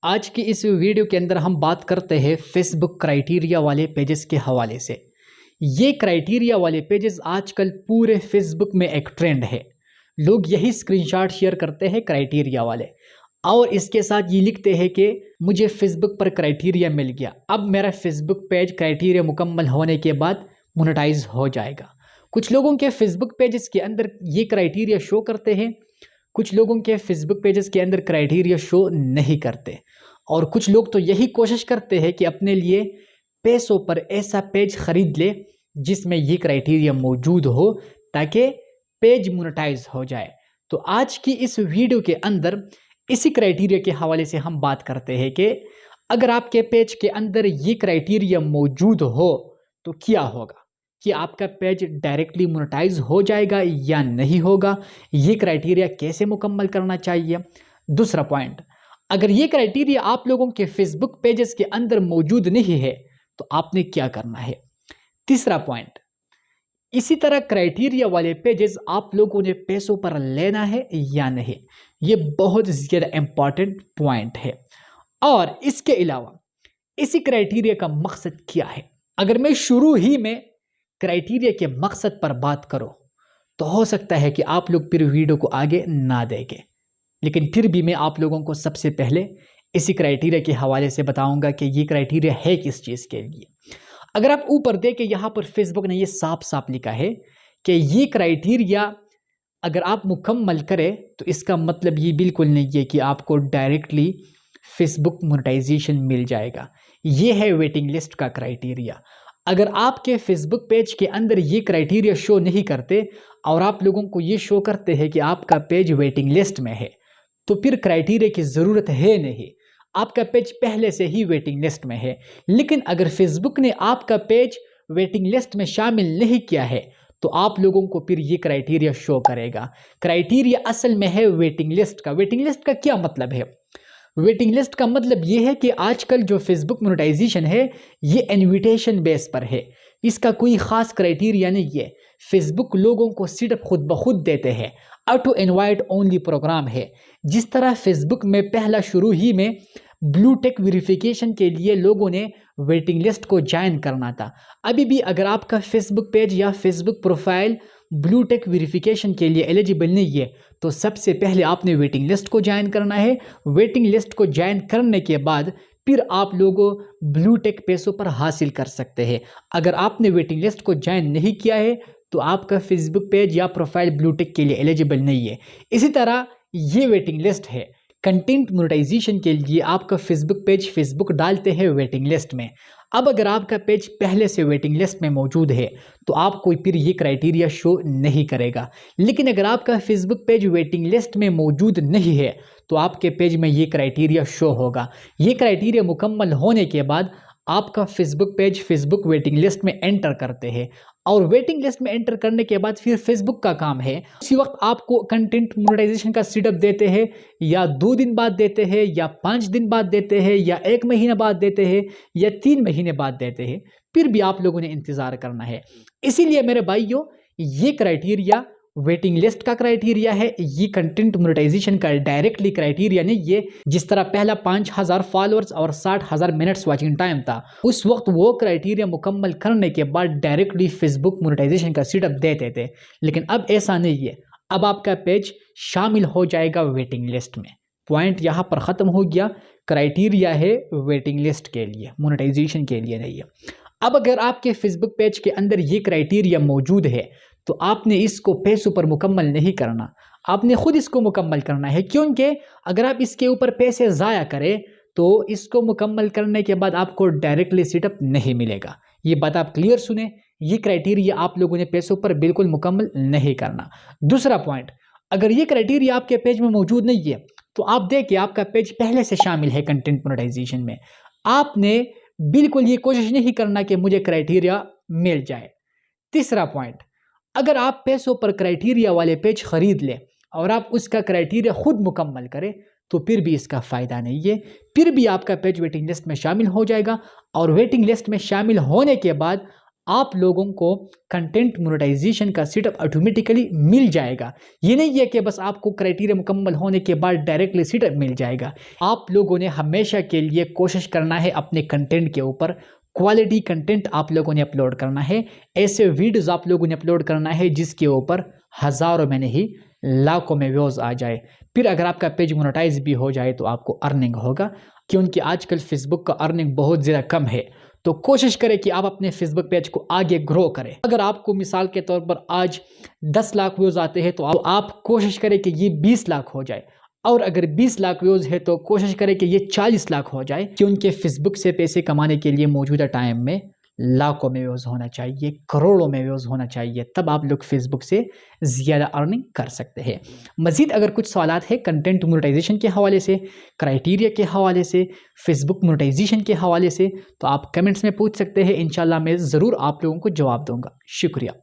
आज की इस वीडियो के अंदर हम बात करते हैं फेसबुक क्राइटेरिया वाले पेजेस के हवाले से। ये क्राइटेरिया वाले पेजेस आजकल पूरे फेसबुक में एक ट्रेंड है। लोग यही स्क्रीनशॉट शेयर करते हैं क्राइटेरिया वाले और इसके साथ ये लिखते हैं कि मुझे फेसबुक पर क्राइटेरिया मिल गया, अब मेरा फेसबुक पेज क्राइटेरिया मुकम्मल होने के बाद मोनेटाइज हो जाएगा। कुछ लोगों के फेसबुक पेजेस के अंदर ये क्राइटेरिया शो करते हैं, कुछ लोगों के फेसबुक पेजेस के अंदर क्राइटेरिया शो नहीं करते और कुछ लोग तो यही कोशिश करते हैं कि अपने लिए पैसों पर ऐसा पेज खरीद ले जिसमें ये क्राइटेरिया मौजूद हो ताकि पेज मोनेटाइज हो जाए। तो आज की इस वीडियो के अंदर इसी क्राइटेरिया के हवाले से हम बात करते हैं कि अगर आपके पेज के अंदर ये क्राइटेरिया मौजूद हो तो क्या होगा, कि आपका पेज डायरेक्टली मोनेटाइज हो जाएगा या नहीं होगा, ये क्राइटेरिया कैसे मुकम्मल करना चाहिए। दूसरा पॉइंट, अगर ये क्राइटेरिया आप लोगों के फेसबुक पेजेस के अंदर मौजूद नहीं है तो आपने क्या करना है। तीसरा पॉइंट, इसी तरह क्राइटेरिया वाले पेजेस आप लोगों ने पैसों पर लेना है या नहीं, ये बहुत ज़्यादा इम्पॉर्टेंट पॉइंट है। और इसके अलावा इसी क्राइटेरिया का मकसद क्या है। अगर मैं शुरू ही में क्राइटेरिया के मकसद पर बात करूं तो हो सकता है कि आप लोग फिर वीडियो को आगे ना देखें, लेकिन फिर भी मैं आप लोगों को सबसे पहले इसी क्राइटेरिया के हवाले से बताऊंगा कि ये क्राइटेरिया है किस चीज़ के लिए। अगर आप ऊपर देखें, यहाँ पर फेसबुक ने ये साफ साफ लिखा है कि ये क्राइटेरिया अगर आप मुकम्मल करें तो इसका मतलब ये बिल्कुल नहीं है कि आपको डायरेक्टली फेसबुक मोनेटाइजेशन मिल जाएगा। ये है वेटिंग लिस्ट का क्राइटेरिया। अगर आपके फेसबुक पेज के अंदर ये क्राइटेरिया शो नहीं करते और आप लोगों को ये शो करते हैं कि आपका पेज वेटिंग लिस्ट में है, तो फिर क्राइटेरिया की ज़रूरत है नहीं, आपका पेज पहले से ही वेटिंग लिस्ट में है। लेकिन अगर फेसबुक ने आपका पेज वेटिंग लिस्ट में शामिल नहीं किया है तो आप लोगों को फिर ये क्राइटेरिया शो करेगा। क्राइटेरिया असल में है वेटिंग लिस्ट का। वेटिंग लिस्ट का क्या मतलब है? वेटिंग लिस्ट का मतलब ये है कि आजकल जो फेसबुक मोनेटाइजेशन है ये इनविटेशन बेस पर है, इसका कोई ख़ास क्राइटेरिया नहीं है। फेसबुक लोगों को सिर्फ खुद ब खुद देते हैं, ऑटो इनवाइट ओनली प्रोग्राम है। जिस तरह फेसबुक में पहला शुरू ही में ब्लू टिक वेरिफिकेशन के लिए लोगों ने वेटिंग लिस्ट को ज्वाइन करना था, अभी भी अगर आपका फेसबुक पेज या Facebook profile blue tick verification के लिए एलिजिबल नहीं है तो सबसे पहले आपने वेटिंग लिस्ट को ज्वाइन करना है। वेटिंग लिस्ट को ज्वाइन करने के बाद फिर आप लोगों ब्लू टिक पैसों पर हासिल कर सकते हैं। अगर आपने वेटिंग लिस्ट को ज्वाइन नहीं किया है तो आपका फेसबुक पेज या प्रोफाइल ब्लू टिक के लिए एलिजिबल नहीं है। इसी तरह ये वेटिंग लिस्ट है। कंटेंट मोनेटाइजेशन के लिए आपका फेसबुक पेज फेसबुक डालते हैं वेटिंग लिस्ट में। अब अगर आपका पेज पहले से वेटिंग लिस्ट में मौजूद है तो आपको फिर ये क्राइटेरिया शो नहीं करेगा। लेकिन अगर आपका फेसबुक पेज वेटिंग लिस्ट में मौजूद नहीं है तो आपके पेज में ये क्राइटेरिया शो होगा। ये क्राइटेरिया मुकम्मल होने के बाद आपका Facebook page Facebook waiting list में एंटर करते हैं और वेटिंग लिस्ट में एंटर करने के बाद फिर फेसबुक का काम है उसी वक्त आपको कंटेंट मोनेटाइजेशन का सेटअप देते हैं, या 2 दिन बाद देते हैं, या 5 दिन बाद देते हैं, या 1 महीना बाद देते हैं, या 3 महीने बाद देते हैं, फिर भी आप लोगों ने इंतज़ार करना है। इसीलिए मेरे भाइयों, ये क्राइटेरिया वेटिंग लिस्ट का क्राइटेरिया है, ये कंटेंट मोनेटाइजेशन का डायरेक्टली क्राइटेरिया नहीं है। जिस तरह पहला 5000 फॉलोअर्स और 60,000 मिनट्स वॉचिंग टाइम था, उस वक्त वो क्राइटेरिया मुकम्मल करने के बाद डायरेक्टली फेसबुक मोनेटाइजेशन का सेटअप देते थे। लेकिन अब ऐसा नहीं है, अब आपका पेज शामिल हो जाएगा वेटिंग लिस्ट में। पॉइंट यहाँ पर ख़त्म हो गया। क्राइटेरिया है वेटिंग लिस्ट के लिए, मोनेटाइजेशन के लिए नहीं है। अब अगर आपके फेसबुक पेज के अंदर ये क्राइटेरिया मौजूद है तो आपने इसको पैसों पर मुकम्मल नहीं करना, आपने खुद इसको मुकम्मल करना है। क्योंकि अगर आप इसके ऊपर पैसे ज़ाया करें तो इसको मुकम्मल करने के बाद आपको डायरेक्टली सेटअप नहीं मिलेगा। ये बात आप क्लियर सुने, ये क्राइटेरिया आप लोगों ने पैसों पर बिल्कुल मुकम्मल नहीं करना। दूसरा पॉइंट, अगर ये क्राइटेरिया आपके पेज में मौजूद नहीं है तो आप देखिए आपका पेज पहले से शामिल है कंटेंट मोनेटाइजेशन में, आपने बिल्कुल ये कोशिश नहीं करना कि मुझे क्राइटेरिया मिल जाए। तीसरा पॉइंट, अगर आप पैसों पर क्राइटेरिया वाले पेज खरीद लें और आप उसका क्राइटेरिया खुद मुकम्मल करें तो फिर भी इसका फ़ायदा नहीं है। फिर भी आपका पेज वेटिंग लिस्ट में शामिल हो जाएगा और वेटिंग लिस्ट में शामिल होने के बाद आप लोगों को कंटेंट मोनेटाइजेशन का सेटअप ऑटोमेटिकली मिल जाएगा। ये नहीं है कि बस आपको क्राइटेरिया मुकम्मल होने के बाद डायरेक्टली सेटअप मिल जाएगा। आप लोगों ने हमेशा के लिए कोशिश करना है अपने कंटेंट के ऊपर, क्वालिटी कंटेंट आप लोगों ने अपलोड करना है, ऐसे वीडियोस आप लोगों ने अपलोड करना है जिसके ऊपर हज़ारों में नहीं लाखों में व्यूज़ आ जाए। फिर अगर आपका पेज मोनेटाइज भी हो जाए तो आपको अर्निंग होगा, क्योंकि आजकल फेसबुक का अर्निंग बहुत ज़्यादा कम है। तो कोशिश करें कि आप अपने फेसबुक पेज को आगे ग्रो करें। अगर आपको मिसाल के तौर पर आज 10 लाख व्यूज़ आते हैं तो आप कोशिश करें कि ये 20 लाख हो जाए, और अगर 20 लाख व्यूज़ है तो कोशिश करें कि ये 40 लाख हो जाए, क्योंकि फेसबुक से पैसे कमाने के लिए मौजूदा टाइम में लाखों में व्यूज़ होना चाहिए, करोड़ों में व्यूज़ होना चाहिए, तब आप लोग फेसबुक से ज़्यादा अर्निंग कर सकते हैं। मज़ीद अगर कुछ सवालात है कंटेंट मोनेटाइजेशन के हवाले से, क्राइटेरिया के हवाले से, फेसबुक मोनेटाइजेशन के हवाले से, तो आप कमेंट्स में पूछ सकते हैं। इंशाल्लाह मैं ज़रूर आप लोगों को जवाब दूंगा। शुक्रिया।